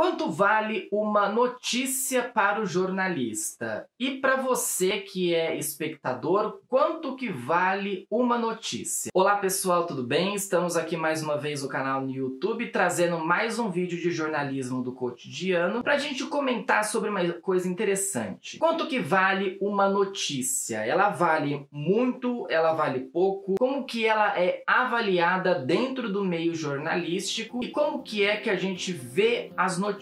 Quanto vale uma notícia para o jornalista? E para você que é espectador, quanto que vale uma notícia? Olá pessoal, tudo bem? Estamos aqui mais uma vez no canal no YouTube, trazendo mais um vídeo de jornalismo do cotidiano para a gente comentar sobre uma coisa interessante. Quanto que vale uma notícia? Ela vale muito? Ela vale pouco? Como que ela é avaliada dentro do meio jornalístico? E como que é que a gente vê as notícias?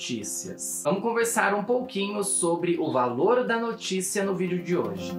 Vamos conversar um pouquinho sobre o valor da notícia no vídeo de hoje.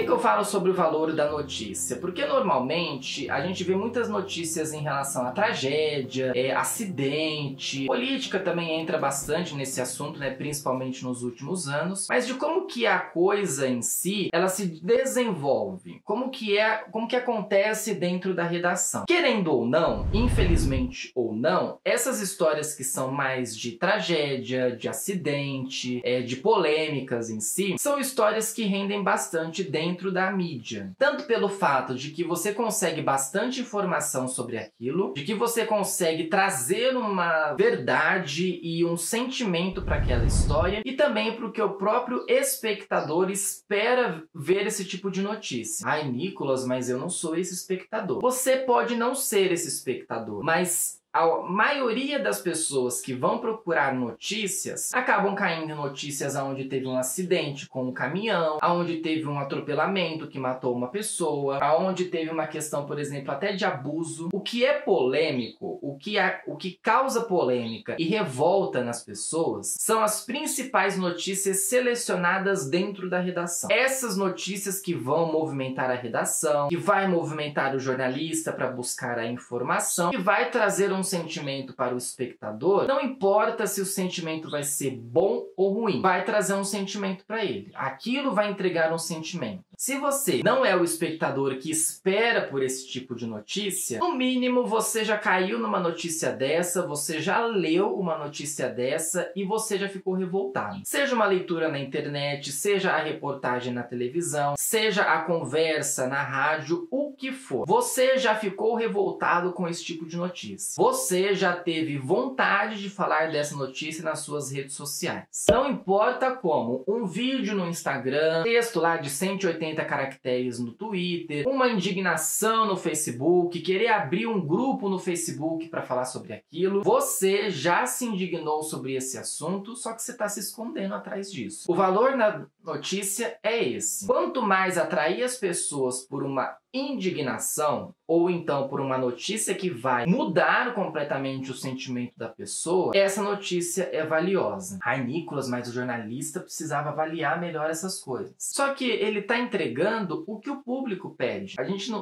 Eu falo sobre o valor da notícia, porque normalmente a gente vê muitas notícias em relação a tragédia, acidente, política também entra bastante nesse assunto, né, principalmente nos últimos anos, mas de como que a coisa em si, ela se desenvolve, como que acontece dentro da redação. Querendo ou não, infelizmente ou não, essas histórias que são mais de tragédia, de acidente, de polêmicas em si, são histórias que rendem bastante dentro da mídia. Tanto pelo fato de que você consegue bastante informação sobre aquilo, de que você consegue trazer uma verdade e um sentimento para aquela história, e também porque o próprio espectador espera ver esse tipo de notícia. Ai, Nicolas, mas eu não sou esse espectador. Você pode não ser esse espectador, mas a maioria das pessoas que vão procurar notícias acabam caindo em notícias onde teve um acidente com um caminhão, onde teve um atropelamento que matou uma pessoa, onde teve uma questão, por exemplo, até de abuso. O que é polêmico, o que causa polêmica e revolta nas pessoas são as principais notícias selecionadas dentro da redação. Essas notícias que vão movimentar a redação, que vai movimentar o jornalista para buscar a informação, que vai trazer um sentimento para o espectador, não importa se o sentimento vai ser bom ou ruim, vai trazer um sentimento para ele. Aquilo vai entregar um sentimento. Se você não é o espectador que espera por esse tipo de notícia, no mínimo você já caiu numa notícia dessa, você já leu uma notícia dessa e você já ficou revoltado. Seja uma leitura na internet, seja a reportagem na televisão, seja a conversa na rádio, o que for. Você já ficou revoltado com esse tipo de notícia. Você já teve vontade de falar dessa notícia nas suas redes sociais. Não importa como, um vídeo no Instagram, texto lá de 180 caracteres no Twitter, uma indignação no Facebook, querer abrir um grupo no Facebook para falar sobre aquilo, você já se indignou sobre esse assunto, só que você está se escondendo atrás disso. O valor na notícia é esse. Quanto mais atrair as pessoas por uma indignação, ou então por uma notícia que vai mudar completamente o sentimento da pessoa, essa notícia é valiosa. Ai, Nicolas, mas o jornalista precisava avaliar melhor essas coisas. Só que ele está entregando o que o público pede.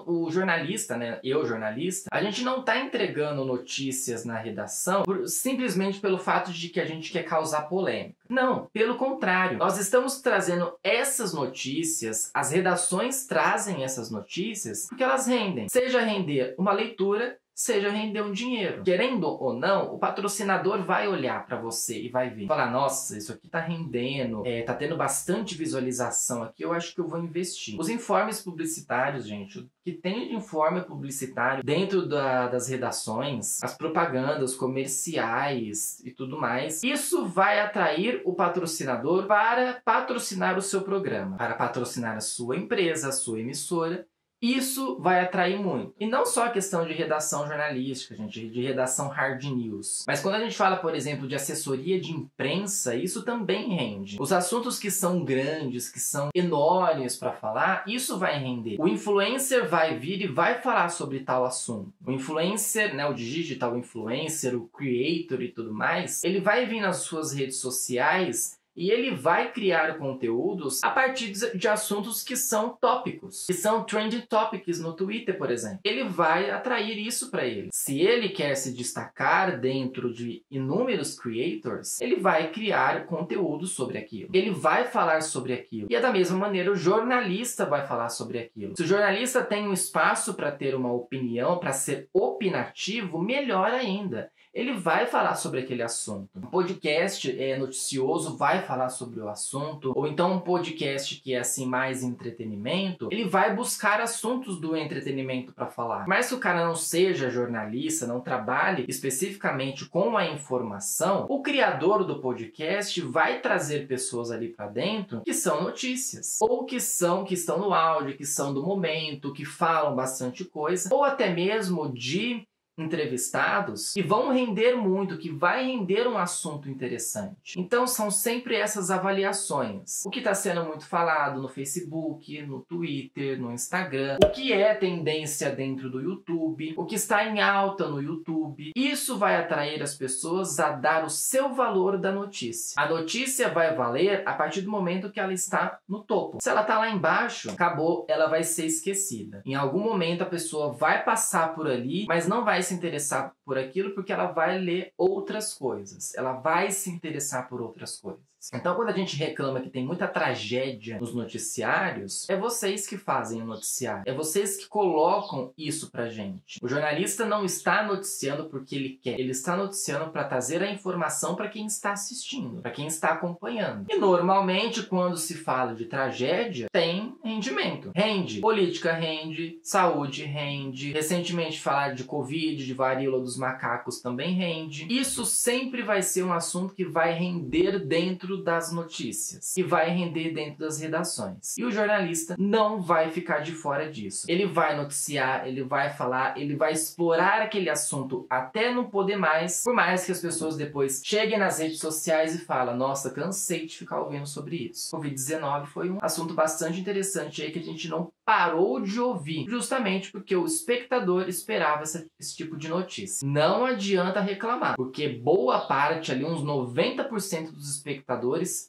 O jornalista, né, jornalista, a gente não está entregando notícias na redação simplesmente pelo fato de que a gente quer causar polêmica. Não, pelo contrário. Nós estamos trazendo essas notícias, as redações trazem essas notícias porque elas rendem. Seja render uma leitura, seja render um dinheiro. Querendo ou não, o patrocinador vai olhar para você e vai ver. Falar, nossa, isso aqui tá rendendo, tá tendo bastante visualização aqui, eu acho que eu vou investir. Os informes publicitários, gente, o que tem de informe publicitário dentro das redações, as propagandas, comerciais e tudo mais, isso vai atrair o patrocinador para patrocinar o seu programa, para patrocinar a sua empresa, a sua emissora. Isso vai atrair muito. E não só a questão de redação jornalística, gente, de redação hard news. Mas quando a gente fala, por exemplo, de assessoria de imprensa, isso também rende. Os assuntos que são grandes, que são enormes para falar, isso vai render. O influencer vai vir e vai falar sobre tal assunto. O influencer, né, o digital influencer, o creator e tudo mais, ele vai vir nas suas redes sociais e ele vai criar conteúdos a partir de assuntos que são tópicos, que são trending topics no Twitter, por exemplo. Ele vai atrair isso para ele. Se ele quer se destacar dentro de inúmeros creators, ele vai criar conteúdo sobre aquilo. Ele vai falar sobre aquilo. E é da mesma maneira o jornalista vai falar sobre aquilo. Se o jornalista tem um espaço para ter uma opinião, para ser opinativo, melhor ainda. ele vai falar sobre aquele assunto. Um podcast noticioso vai falar sobre o assunto, ou então um podcast que é assim mais entretenimento, ele vai buscar assuntos do entretenimento para falar. Mas se o cara não seja jornalista, não trabalhe especificamente com a informação, o criador do podcast vai trazer pessoas ali para dentro que são notícias, ou que estão no áudio, que são do momento, que falam bastante coisa, ou até mesmo de entrevistados que vão render muito, que vai render um assunto interessante. Então são sempre essas avaliações. O que está sendo muito falado no Facebook, no Twitter, no Instagram, o que é tendência dentro do YouTube, o que está em alta no YouTube. Isso vai atrair as pessoas a dar o seu valor da notícia. A notícia vai valer a partir do momento que ela está no topo. Se ela está lá embaixo, acabou, ela vai ser esquecida. Em algum momento a pessoa vai passar por ali, mas não vai se interessar por aquilo porque ela vai ler outras coisas. Ela vai se interessar por outras coisas. Então, quando a gente reclama que tem muita tragédia nos noticiários, é vocês que fazem o noticiário. É vocês que colocam isso pra gente. O jornalista não está noticiando porque ele quer. Ele está noticiando para trazer a informação para quem está assistindo, para quem está acompanhando. E normalmente, quando se fala de tragédia, tem rendimento. Rende. Política rende. Saúde rende. Recentemente falar de Covid, de varíola dos macacos também rende. Isso sempre vai ser um assunto que vai render dentro das notícias e vai render dentro das redações. E o jornalista não vai ficar de fora disso. Ele vai noticiar, ele vai falar, ele vai explorar aquele assunto até não poder mais, por mais que as pessoas depois cheguem nas redes sociais e falem: nossa, cansei de ficar ouvindo sobre isso. Covid-19 foi um assunto bastante interessante aí que a gente não parou de ouvir, justamente porque o espectador esperava esse tipo de notícia. Não adianta reclamar, porque boa parte, ali uns 90% dos espectadores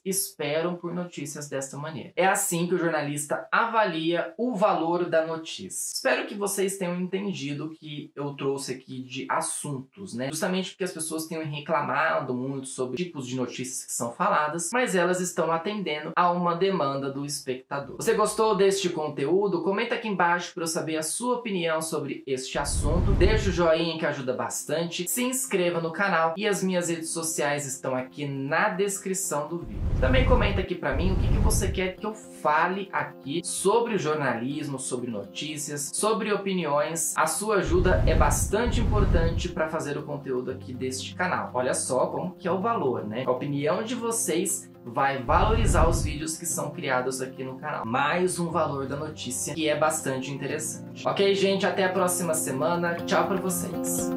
esperam por notícias desta maneira. É assim que o jornalista avalia o valor da notícia. Espero que vocês tenham entendido o que eu trouxe aqui de assuntos, né? Justamente porque as pessoas têm reclamado muito sobre tipos de notícias que são faladas, mas elas estão atendendo a uma demanda do espectador. Você gostou deste conteúdo? Comenta aqui embaixo para eu saber a sua opinião sobre este assunto. Deixa o joinha que ajuda bastante. Se inscreva no canal e as minhas redes sociais estão aqui na descrição do vídeo. Também comenta aqui pra mim o que você quer que eu fale aqui sobre o jornalismo, sobre notícias, sobre opiniões. A sua ajuda é bastante importante para fazer o conteúdo aqui deste canal. Olha só como que é o valor, né? A opinião de vocês vai valorizar os vídeos que são criados aqui no canal. Mais um valor da notícia que é bastante interessante. Ok, gente? Até a próxima semana. Tchau pra vocês.